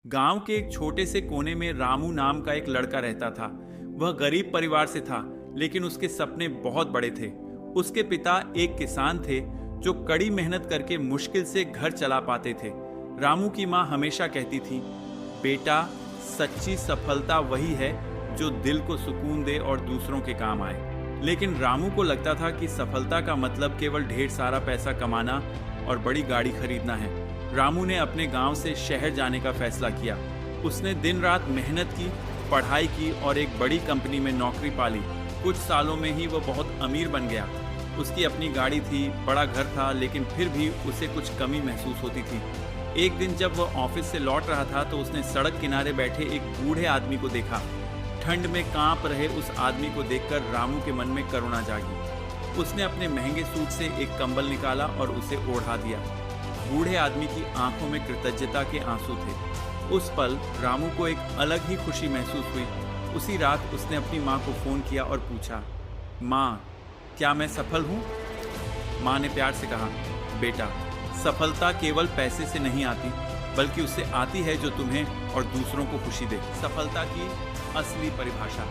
गांव के एक छोटे से कोने में रामू नाम का एक लड़का रहता था। वह गरीब परिवार से था, लेकिन उसके सपने बहुत बड़े थे। उसके पिता एक किसान थे जो कड़ी मेहनत करके मुश्किल से घर चला पाते थे। रामू की माँ हमेशा कहती थी, बेटा, सच्ची सफलता वही है जो दिल को सुकून दे और दूसरों के काम आए। लेकिन रामू को लगता था कि सफलता का मतलब केवल ढेर सारा पैसा कमाना और बड़ी गाड़ी खरीदना है। रामू ने अपने गांव से शहर जाने का फैसला किया। उसने दिन रात मेहनत की, पढ़ाई की और एक बड़ी कंपनी में नौकरी पा ली। कुछ सालों में ही वह बहुत अमीर बन गया। उसकी अपनी गाड़ी थी, बड़ा घर था, लेकिन फिर भी उसे कुछ कमी महसूस होती थी। एक दिन जब वह ऑफिस से लौट रहा था तो उसने सड़क किनारे बैठे एक बूढ़े आदमी को देखा। ठंड में कांप रहे उस आदमी को देखकर रामू के मन में करुणा जागी। उसने अपने महंगे सूट से एक कंबल निकाला और उसे ओढ़ा दिया। बूढ़े आदमी की आंखों में कृतज्ञता के आंसू थे। उस पल रामू को एक अलग ही खुशी महसूस हुई। उसी रात उसने अपनी माँ को फोन किया और पूछा, माँ, क्या मैं सफल हूँ? माँ ने प्यार से कहा, बेटा, सफलता केवल पैसे से नहीं आती, बल्कि उससे आती है जो तुम्हें और दूसरों को खुशी दे। सफलता की असली परिभाषा।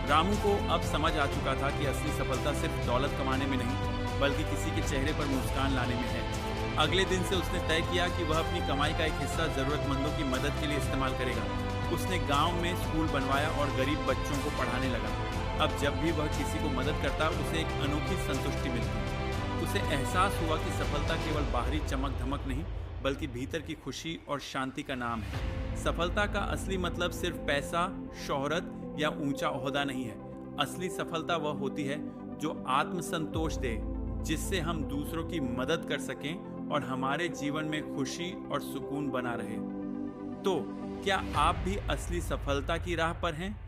रामू को अब समझ आ चुका था कि असली सफलता सिर्फ दौलत कमाने में नहीं, बल्कि किसी के चेहरे पर मुस्कान लाने में है। अगले दिन से उसने तय किया कि वह अपनी कमाई का एक हिस्सा जरूरतमंदों की मदद के लिए इस्तेमाल करेगा। उसने गांव में स्कूल बनवाया और गरीब बच्चों को पढ़ाने लगा। अब जब भी वह किसी को मदद करता, उसे एक अनोखी संतुष्टि मिलती। उसे एहसास हुआ कि सफलता केवल बाहरी चमक धमक नहीं, बल्कि भीतर की खुशी और शांति का नाम है। सफलता का असली मतलब सिर्फ पैसा, शोहरत या ऊंचा ओहदा नहीं है। असली सफलता वह होती है जो आत्मसंतोष दे, जिससे हम दूसरों की मदद कर सकें और हमारे जीवन में खुशी और सुकून बना रहे। तो क्या आप भी असली सफलता की राह पर हैं?